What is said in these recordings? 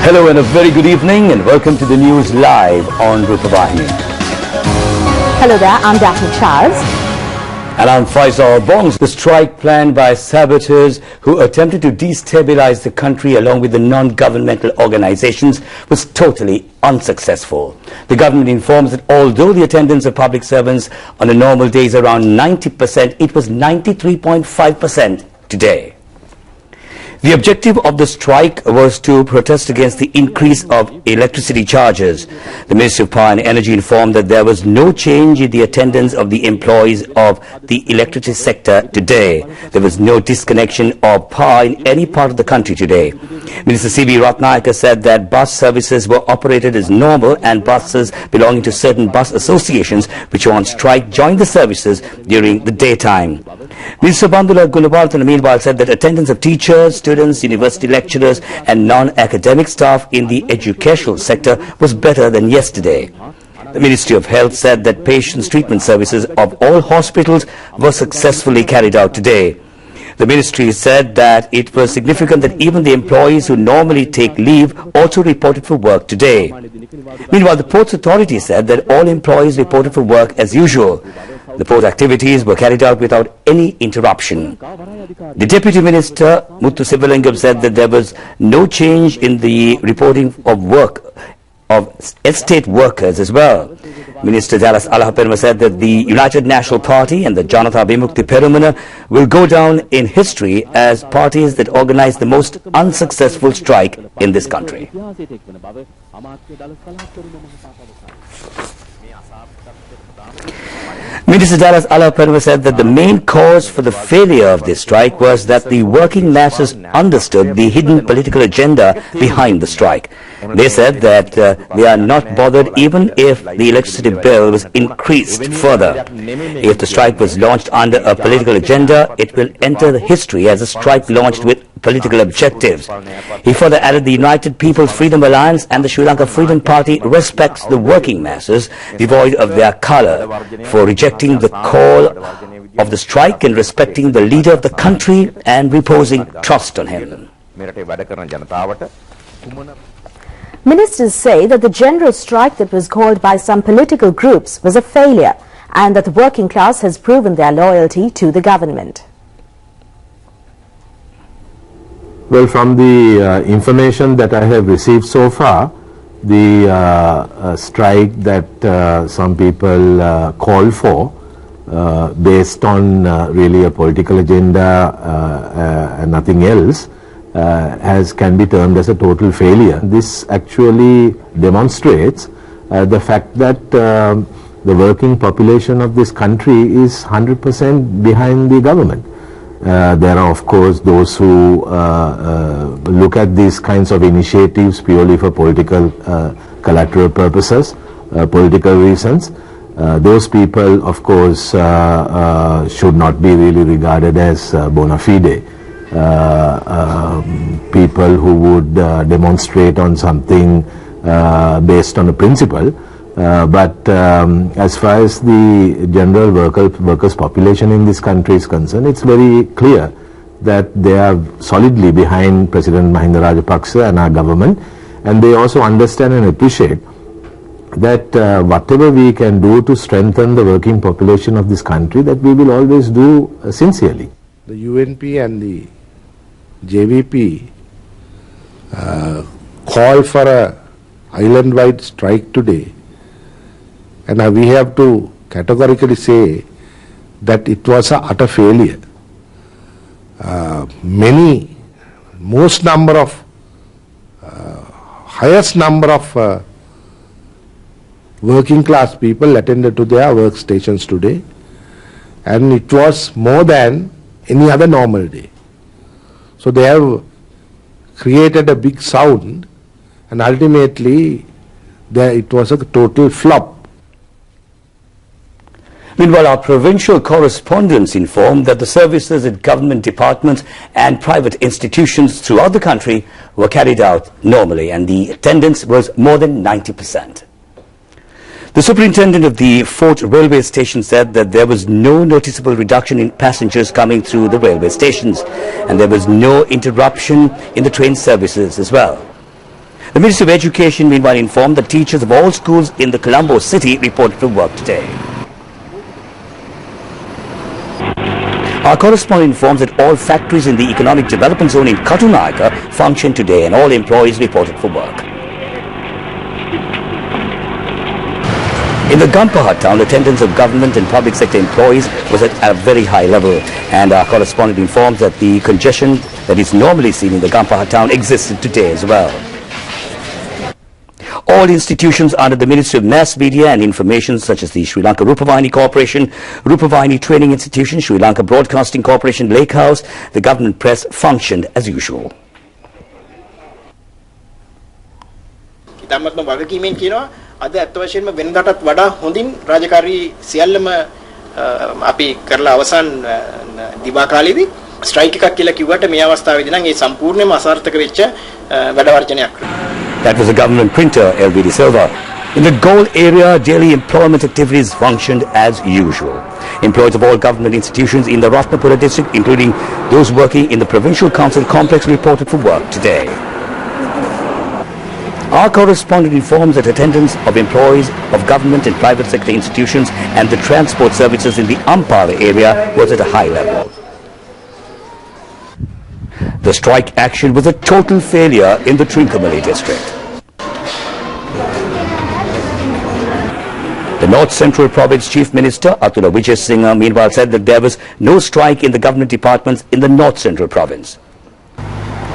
Hello and a very good evening and welcome to the news live on RupEng. Hello there, I'm Daphne Charles. And I'm Faisal Bongs. The strike planned by saboteurs who attempted to destabilize the country along with the non-governmental organizations was totally unsuccessful. The government informs that although the attendance of public servants on a normal day is around 90%, it was 93.5% today. The objective of the strike was to protest against the increase of electricity charges. The Ministry of Power and Energy informed that there was no change in the attendance of the employees of the electricity sector today. There was no disconnection of power in any part of the country today. Minister C.B. Ratnayaka said that bus services were operated as normal and buses belonging to certain bus associations which were on strike joined the services during the daytime. Minister Bandula Gulabardhan meanwhile said that attendance of teachers, students, university lecturers and non-academic staff in the educational sector was better than yesterday. The Ministry of Health said that patients' treatment services of all hospitals were successfully carried out today. The ministry said that it was significant that even the employees who normally take leave also reported for work today. Meanwhile, the Ports Authority said that all employees reported for work as usual. The port activities were carried out without any interruption. The Deputy Minister, Muthu Sivalingam, said that there was no change in the reporting of work of estate workers as well. Minister Dallas Alahapenma said that the United National Party and the Janata Vimukti Peramuna will go down in history as parties that organized the most unsuccessful strike in this country. Minister Dallas Alahapenma said that the main cause for the failure of this strike was that the working masses understood the hidden political agenda behind the strike. They said that they are not bothered even if the electricity bill was increased further. If the strike was launched under a political agenda, it will enter the history as a strike launched with political objectives. He further added the United People's Freedom Alliance and the Sri Lanka Freedom Party respects the working masses devoid of their colour for rejecting the call of the strike and respecting the leader of the country and reposing trust on him. Ministers say that the general strike that was called by some political groups was a failure and that the working class has proven their loyalty to the government. Well, from the information that I have received so far, the strike that some people call for based on really a political agenda and nothing else can be termed as a total failure. This actually demonstrates the fact that the working population of this country is 100% behind the government. There are of course those who look at these kinds of initiatives purely for political collateral purposes, political reasons. Those people of course should not be really regarded as bona fide. People who would demonstrate on something based on a principle, but as far as the general workers population in this country is concerned, it's very clear that they are solidly behind President Mahinda Rajapaksa and our government, and they also understand and appreciate that whatever we can do to strengthen the working population of this country, that we will always do sincerely. The UNP and the JVP call for a island-wide strike today, and we have to categorically say that it was an utter failure. Highest number of working class people attended to their workstations today, and it was more than any other normal day. So they have created a big sound, and ultimately it was a total flop. Meanwhile, our provincial correspondents informed that the services at government departments and private institutions throughout the country were carried out normally and the attendance was more than 90%. The superintendent of the Fort railway station said that there was no noticeable reduction in passengers coming through the railway stations, and there was no interruption in the train services as well. The Ministry of Education meanwhile informed that teachers of all schools in the Colombo city reported to work today. Our correspondent informs that all factories in the economic development zone in Katunayaka functioned today and all employees reported for work. In the Gampaha town, attendance of government and public sector employees was at a very high level, and our correspondent informs that the congestion that is normally seen in the Gampaha town existed today as well. All institutions under the Ministry of Mass Media and Information, such as the Sri Lanka Rupavahini Corporation, Rupavahini Training Institution, Sri Lanka Broadcasting Corporation, Lake House, the government press functioned as usual. අද අත් වශයෙන්ම වෙනදාටත් වඩා හොඳින් රාජකාරී සියල්ලම අපි කරලා අවසන් දිවා කාලෙදී ස්ට්‍රයික් එකක් කියලා කිව්වට මේ අවස්ථාවේදී නම් ඒ සම්පූර්ණයෙන්ම අසාර්ථක වෙච්ච වැඩ වර්ජනයක්. That was the government printer, LVD Silva. In the Goal area, daily employment activities functioned as usual. Employees of all government institutions in the Ratnapura district, including those working in the Provincial Council complex, reported for work today. Our correspondent informs that attendance of employees of government and private sector institutions and the transport services in the Ampara area was at a high level. The strike action was a total failure in the Trincomalee district. The North Central Province Chief Minister Atula Vijay Singh meanwhile said that there was no strike in the government departments in the North Central Province.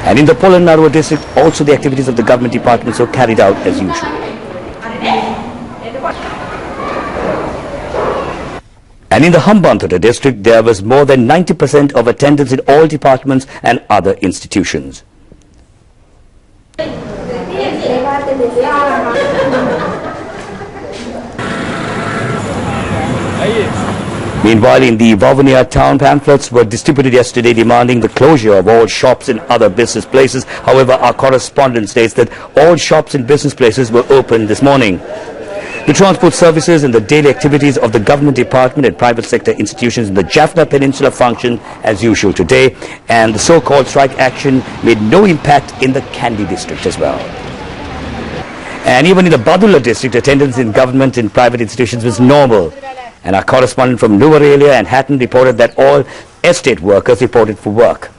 And in the Polonnaruwa district, also the activities of the government departments were carried out as usual. And in the Hambantota district, there was more than 90% of attendance in all departments and other institutions. Meanwhile, in the Vavuniya town, pamphlets were distributed yesterday demanding the closure of all shops and other business places. However, our correspondent states that all shops and business places were open this morning. The transport services and the daily activities of the government department and private sector institutions in the Jaffna Peninsula functioned as usual today, and the so-called strike action made no impact in the Kandy district as well. And even in the Badulla district, attendance in government and private institutions was normal. And our correspondent from Nuwara and Hatton reported that all estate workers reported for work.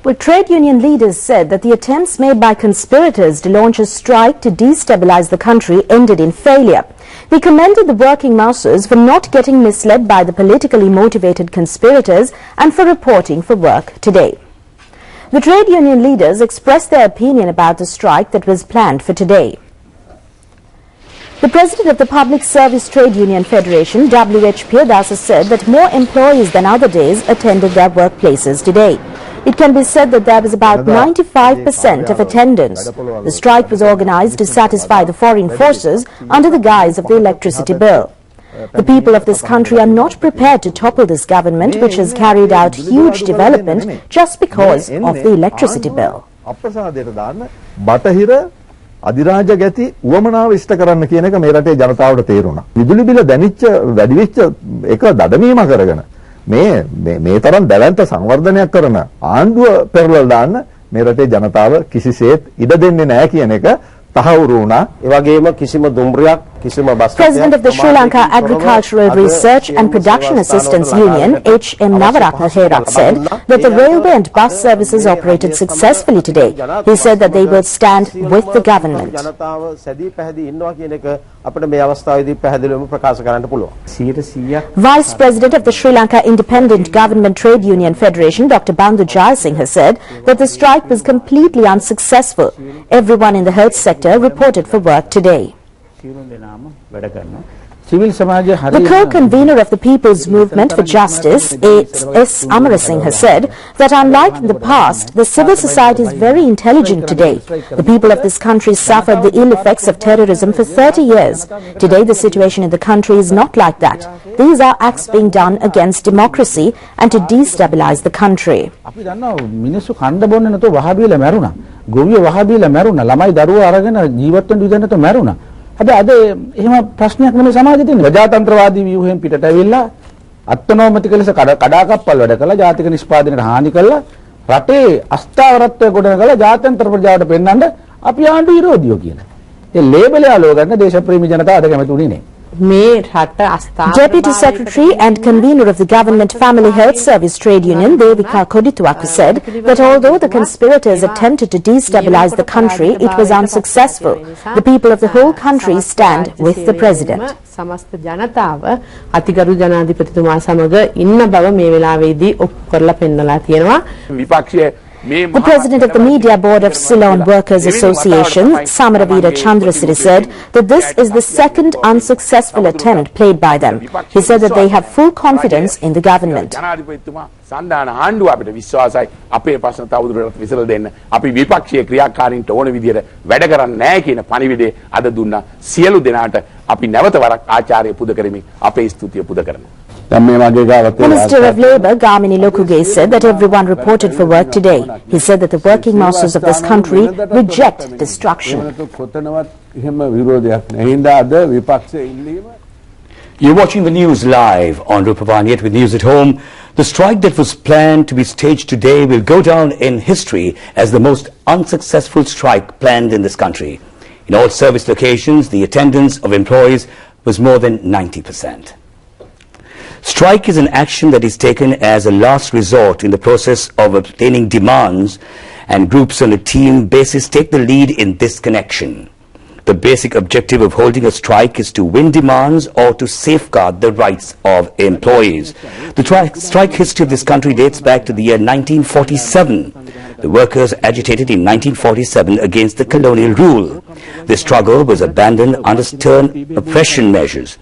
Well, trade union leaders said that the attempts made by conspirators to launch a strike to destabilize the country ended in failure. They commended the working masses for not getting misled by the politically motivated conspirators and for reporting for work today. The trade union leaders expressed their opinion about the strike that was planned for today. The president of the Public Service Trade Union Federation, WH Piyadasa, said that more employees than other days attended their workplaces today. It can be said that there was about 95% of attendance. The strike was organized to satisfy the foreign forces under the guise of the electricity bill. The people of this country are not prepared to topple this government, which has carried out huge development just because of the electricity bill. අධිරාජ ගැති උවමනාව ඉෂ්ට කරන්න කියන එක මේ රටේ ජනතාවට තේරුණා. විදුලි බිල දැනිච්ච වැඩි වෙච්ච එක දඩමීම කරගෙන මේ තරම් දැවැන්ත සංවර්ධනයක් කරන ආණ්ඩුව පෙරලලා දාන්න මේ රටේ ජනතාව කිසිසේත් ඉඩ දෙන්නේ නැහැ කියන එක තහවුරු වුණා. ඒ වගේම කිසිම දුම්රියක් President of the Sri Lanka Agricultural Research and Production Assistance Union, H.M. Navaratna Herak, said that the railway and bus services operated successfully today. He said that they will stand with the government. Vice President of the Sri Lanka Independent Government Trade Union Federation, Dr. Bandhu Jayasinghe, has said that the strike was completely unsuccessful. Everyone in the health sector reported for work today. The co-convener of the People's Movement for Justice, S. Amarasinghe, has said that unlike in the past, the civil society is very intelligent today. The people of this country suffered the ill effects of terrorism for 30 years. Today, the situation in the country is not like that. These are acts being done against democracy and to destabilize the country. අද එහෙම ප්‍රශ්නයක් නෙමෙයි සමාජයේ තියෙන. ප්‍රජාතන්ත්‍රවාදී ව්‍යුහයෙන් පිටට ඇවිල්ලා අත්නෝමතික ලෙස කඩාකප්පල් වැඩ කළා, ජාතික නිෂ්පාදනයට හානි කළා, රටේ අස්ථාවරත්වය ගොඩනගලා ජාත්‍යන්තර ප්‍රජාවට පෙන්වන්න අපි ආණ්ඩු විරෝධියෝ කියලා. ඒ ලේබල් එක ලෝගන්න දේශප්‍රේමී ජනතාව අද කැමති උනේ නෑ. Deputy Secretary and Convener of the Government Family Health Service Trade Union, Devika Kodituaku, said that although the conspirators attempted to destabilize the country, it was unsuccessful. The people of the whole country stand with the President. සමස්ත ජනතාව අතිගරු ජනාධිපතිතුමා සමග ඉන්න බව මේ වෙලාවේදී ඔප්පු කරලා පෙන්නලා තියෙනවා. විපක්ෂයේ The president of the Media Board of Ceylon Workers Association, Samaravira Chandrasiri, said that this is the second unsuccessful attempt played by them. He said that they have full confidence in the government. සන්දාන ආණ්ඩුව අපිට විශ්වාසයි අපේ ප්‍රශ්න තවදුරටත් විසඳලා දෙන්න. අපි විපක්ෂයේ ක්‍රියාකාරීන්ට ඕන විදියට වැඩ කරන්නේ නැහැ කියන පණිවිඩය අද දුන්නා. සියලු දෙනාට අපි නැවත වරක් ආචාර්ය පුද කරමින් අපේ ස්තුතිය පුද කරනවා. Minister of Labour Gamini Lokuge said that everyone reported for work today. He said that the working masses of this country reject destruction. You're watching the news live on RupEng, yet with news at home. The strike that was planned to be staged today will go down in history as the most unsuccessful strike planned in this country. In all service locations, the attendance of employees was more than 90%. Strike is an action that is taken as a last resort in the process of obtaining demands, and groups on a team basis take the lead in this connection. The basic objective of holding a strike is to win demands or to safeguard the rights of employees. The strike history of this country dates back to the year 1947. The workers agitated in 1947 against the colonial rule. This struggle was abandoned under stern oppression measures.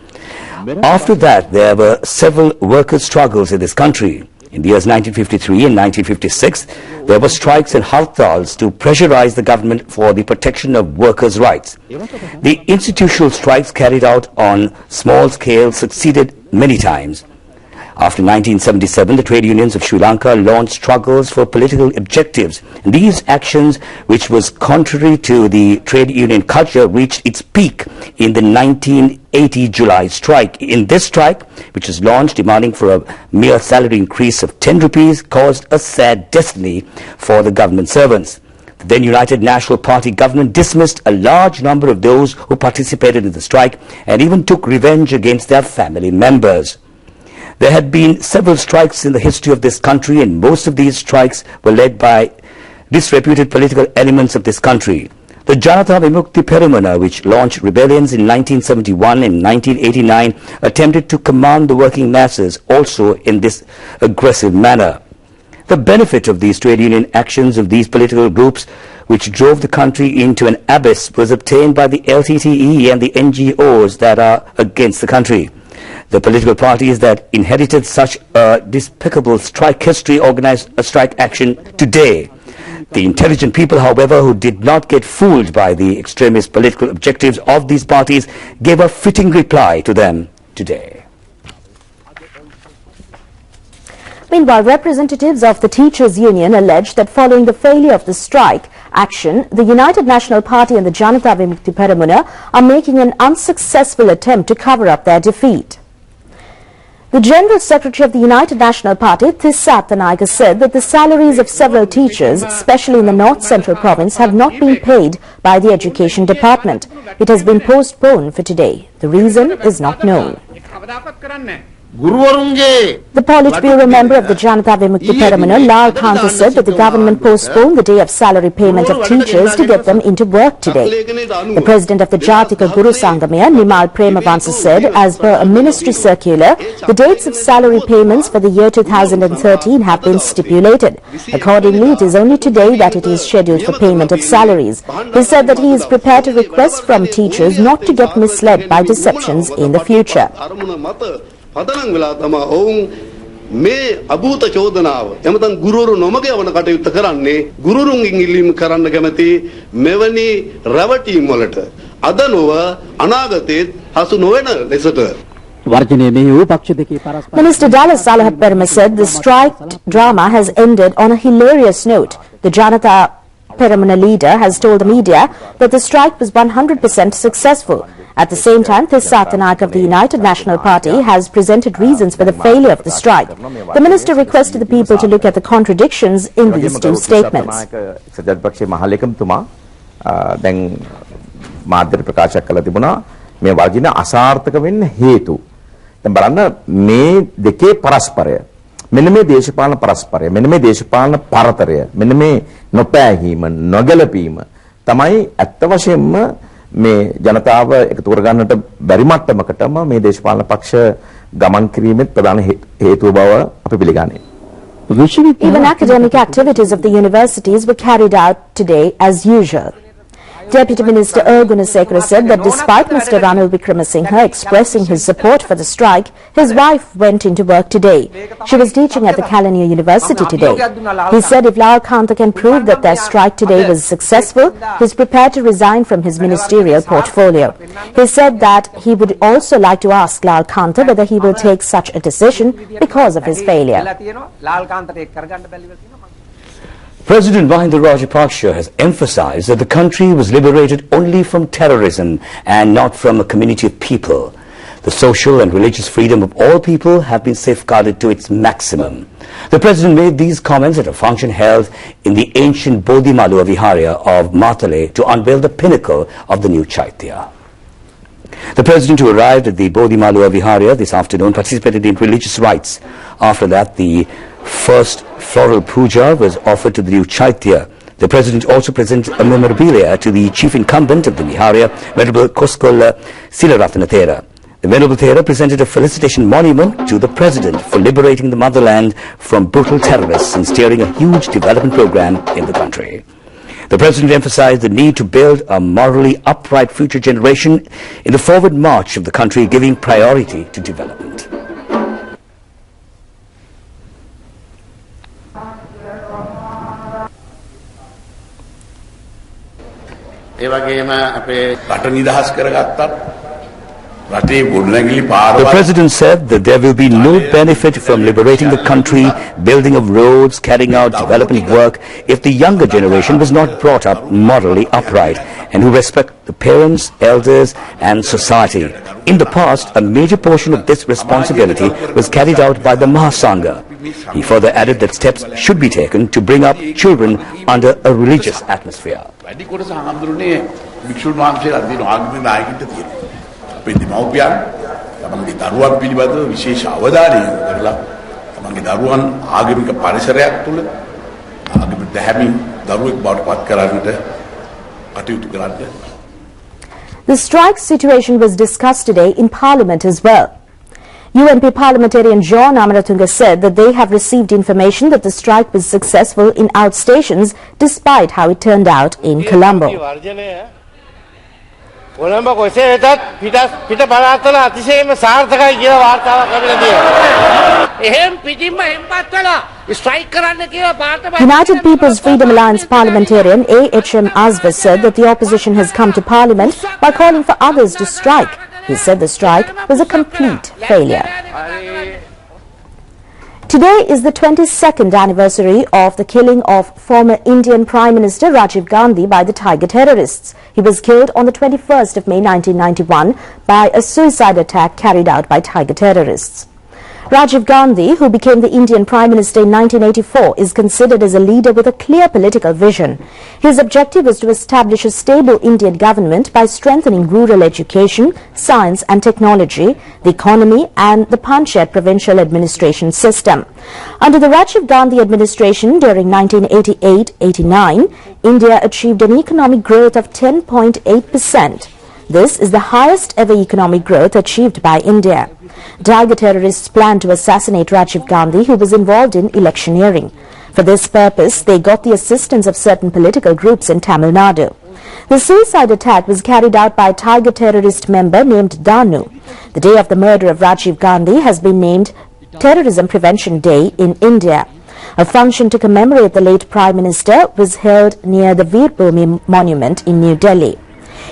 After that, there were several workers' struggles in this country. In the years 1953 and 1956, there were strikes and hartals to pressurize the government for the protection of workers' rights. The institutional strikes carried out on small scale succeeded many times. After 1977, the trade unions of Sri Lanka launched struggles for political objectives. And these actions, which was contrary to the trade union culture, reached its peak in the 1980 July strike. In this strike, which was launched demanding for a mere salary increase of 10 rupees, caused a sad destiny for the government servants. The then United National Party government dismissed a large number of those who participated in the strike and even took revenge against their family members. There had been several strikes in the history of this country, and most of these strikes were led by disreputed political elements of this country. The Janata Vimukti Peramuna, which launched rebellions in 1971 and 1989, attempted to command the working masses also in this aggressive manner. The benefit of these trade union actions of these political groups, which drove the country into an abyss, was obtained by the LTTE and the NGOs that are against the country. The political parties that inherited such a despicable strike history organized a strike action today. The intelligent people, however, who did not get fooled by the extremist political objectives of these parties, gave a fitting reply to them today. Meanwhile, representatives of the Teachers' Union alleged that following the failure of the strike action, the United National Party and the Janata Vimukti Peramuna are making an unsuccessful attempt to cover up their defeat. The General Secretary of the United National Party, Thissa Attanayake, said that the salaries of several teachers, especially in the North Central Province, have not been paid by the Education Department. It has been postponed for today. The reason is not known. The Politburo member of the Janata Vimukti Peramana, Lal Kanta, said that the government postponed the day of salary payment of teachers to get them into work today. The president of the Jatika Guru Sangamaya, Nimal Premavansa, said as per a ministry circular, the dates of salary payments for the year 2013 have been stipulated. Accordingly, it is only today that it is scheduled for payment of salaries. He said that he is prepared to request from teachers not to get misled by deceptions in the future. පදනම් වෙලා තමයි ඔවුන් මේ අභූත චෝදනාව එමෙතන ගුරුවරු නොමග යවන කටයුත්ත කරන්නේ ගුරුවරුන්ගෙන් ඉල්ලීම් කරන්න කැමති මෙවැනි රැවටීම් වලට අද නොව අනාගතයේ හසු නොවන ලෙසට Minister Dallas Salahat Perma said the strike drama has ended on a hilarious note. The Janata Peramana leader has told the media that the strike was 100% successful. At the same time, This Satanaik of the United National Party has presented reasons for the failure of the strike. The minister requested the people to look at the contradictions in these two statements. මෙන්න මේ දේශපාලන පරස්පරය මෙන්න මේ දේශපාලන පරතරය මෙන්න මේ නොපෑහීම නොගැලපීම තමයි ඇත්ත වශයෙන්ම මේ ජනතාව එකතු කරගන්නට බැරි මට්ටමකටම මේ දේශපාලන පක්ෂ ගමන් කිරීමේ ප්‍රධාන හේතුව බව අපි පිළිගන්නේ. Even academic activities of the universities were carried out today as usual. Deputy Minister Gunasekara said that despite Mr. Ranil Wickramasinghe expressing his support for the strike, his wife went into work today. She was teaching at the Kalaniya University today. He said if Lal Kanta can prove that their strike today was successful, he is prepared to resign from his ministerial portfolio. He said that he would also like to ask Lal Kanta whether he will take such a decision because of his failure. President Mahinda Rajapaksa has emphasized that the country was liberated only from terrorism and not from a community of people. The social and religious freedom of all people have been safeguarded to its maximum. The president made these comments at a function held in the ancient Bodhi Malua Viharya of Matale to unveil the pinnacle of the new Chaitya. The president, who arrived at the Bodhi Malua Viharya this afternoon, participated in religious rites. After that, the first floral puja was offered to the new Chaitya. The president also presented a memorabilia to the chief incumbent of the Viharya, Venerable Koskola Silarathanathera. The Venerable Thera presented a felicitation monument to the president for liberating the motherland from brutal terrorists and steering a huge development program in the country. The president emphasized the need to build a morally upright future generation in the forward march of the country, giving priority to development. The president said that there will be no benefit from liberating the country, building of roads, carrying out development work if the younger generation was not brought up morally upright and who respect the parents, elders and society. In the past, a major portion of this responsibility was carried out by the Mahasangha. He further added that steps should be taken to bring up children under a religious atmosphere. තමන්ගේ දරුවන් පිළිබඳව විශේෂ අවධානය යොමු කරලා තමන්ගේ දරුවන් ආගමික පරිසරයක් තුළ ආගමික දැහැමි දරුවෙක් බවට පත් කරන්නට කටයුතු කරන්න. The strike situation was discussed today in Parliament as well. UNP parliamentarian John Amaratunga said that they have received information that the strike was successful in outstations despite how it turned out in Colombo. Colombo කොසේ වෙතත් පිට පළාත්වල අතිශයම සාර්ථකයි කියලා වාර්තාවක් ලැබිලා තියෙනවා. එහෙම් පිටින්ම හෙම්පත් වෙලා strike කරන්න කියලා පාර්ලිමේන්තුවේ United People's Freedom Alliance parliamentarian A.H.M. Azva said that the opposition has come to parliament by calling for others to strike. He said the strike was a complete failure. Today is the 22nd anniversary of the killing of former Indian Prime Minister Rajiv Gandhi by the Tiger terrorists. He was killed on the 21st of May 1991 by a suicide attack carried out by Tiger terrorists. Rajiv Gandhi, who became the Indian Prime Minister in 1984, is considered as a leader with a clear political vision. His objective was to establish a stable Indian government by strengthening rural education, science and technology, the economy and the Panchayat provincial administration system. Under the Rajiv Gandhi administration during 1988-89, India achieved an economic growth of 10.8%. This is the highest ever economic growth achieved by India. Tiger terrorists planned to assassinate Rajiv Gandhi, who was involved in electioneering. For this purpose, they got the assistance of certain political groups in Tamil Nadu. The suicide attack was carried out by a Tiger terrorist member named Danu. The day of the murder of Rajiv Gandhi has been named Terrorism Prevention Day in India. A function to commemorate the late Prime Minister was held near the Veer Bhumi Monument in New Delhi.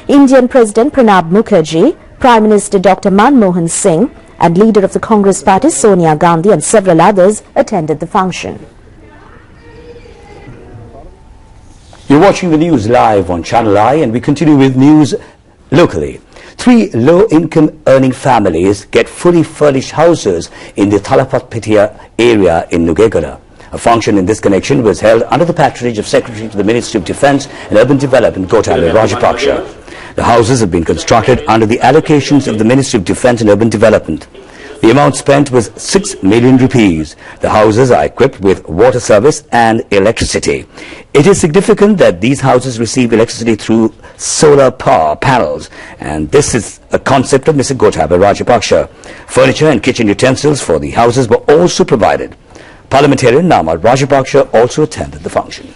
Indian President Pranab Mukherjee, Prime Minister Dr. Manmohan Singh and leader of the Congress Party Sonia Gandhi and several others attended the function. You're watching the news live on Channel I, and we continue with news locally. 3 low-income earning families get fully furnished houses in the Thalapatpitiya area in Nugegara. A function in this connection was held under the patronage of Secretary to the Ministry of Defence and Urban Development Gotabaya Rajapaksa. The houses have been constructed under the allocations of the Ministry of Defence and Urban Development. The amount spent was 6 million rupees. The houses are equipped with water service and electricity. It is significant that these houses receive electricity through solar power panels, and this is a concept of Mr. Gotabaya Rajapaksa. Furniture and kitchen utensils for the houses were also provided. Parliamentarian Nama Rajapaksa also attended the function.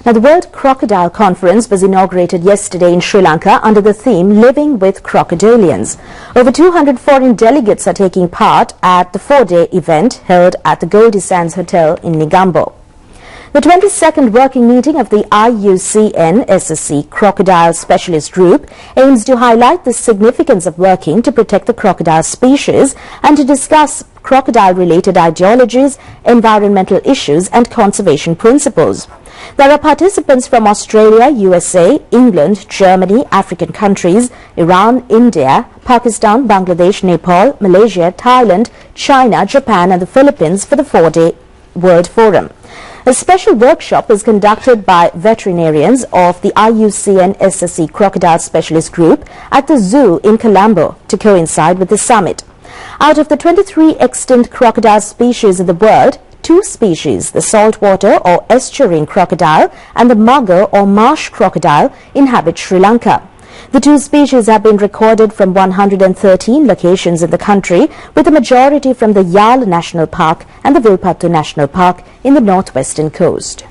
Now, the World Crocodile Conference was inaugurated yesterday in Sri Lanka under the theme Living with Crocodilians. Over 200 foreign delegates are taking part at the 4-day event held at the Goldie Sands Hotel in Negombo. The 22nd working meeting of the IUCN-SSC Crocodile Specialist Group aims to highlight the significance of working to protect the crocodile species and to discuss crocodile-related ideologies, environmental issues and conservation principles. There are participants from Australia, USA, England, Germany, African countries, Iran, India, Pakistan, Bangladesh, Nepal, Malaysia, Thailand, China, Japan and the Philippines for the 4-day World Forum. A special workshop is conducted by veterinarians of the IUCN-SSC Crocodile Specialist Group at the zoo in Colombo to coincide with the summit. Out of the 23 extant crocodile species in the world, 2 species, the saltwater or estuarine crocodile and the mugger or marsh crocodile, inhabit Sri Lanka. The 2 species have been recorded from 113 locations in the country, with the majority from the Yal National Park and the Vilpattu National Park in the northwestern coast.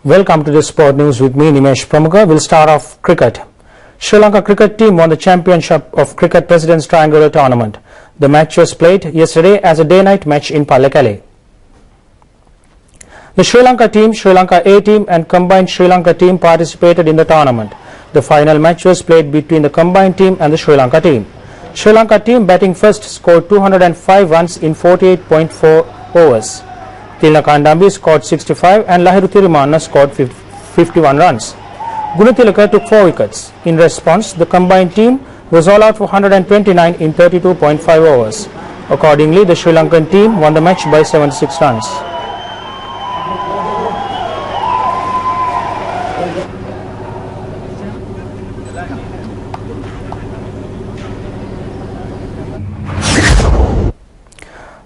Welcome to the Sport News with me, Nimesh Pramuka. We'll start off cricket. Sri Lanka cricket team won the Championship of Cricket President's Triangular Tournament. The match was played yesterday as a day-night match in Pallekele. The Sri Lanka team, Sri Lanka A team and combined Sri Lanka team participated in the tournament. The final match was played between the combined team and the Sri Lanka team. Sri Lanka team batting first scored 205 runs in 48.4 overs. Tilna Kandambi scored 65 and Lahiru Thirimanna scored 51 runs. Gunatilaka took 4 wickets. In response, the combined team was all out for 129 in 32.5 overs. Accordingly, the Sri Lankan team won the match by 76 runs.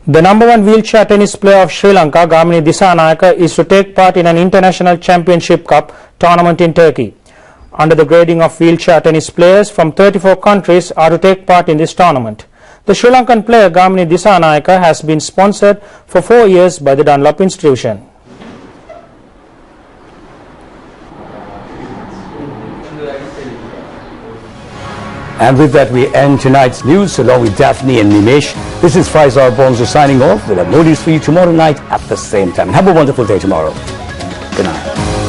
The #1 wheelchair tennis player of Sri Lanka, Gamini Disanayake, is to take part in an international championship cup tournament in Turkey. Under the grading of wheelchair tennis players from 34 countries are to take part in this tournament. The Sri Lankan player Gamini Disanayake has been sponsored for 4 years by the Dunlop Institution. And with that, we end tonight's news along with Daphne and Nimesh. This is Faisal Bonzo signing off. We'll have more news for you tomorrow night at the same time. Have a wonderful day tomorrow. Good night.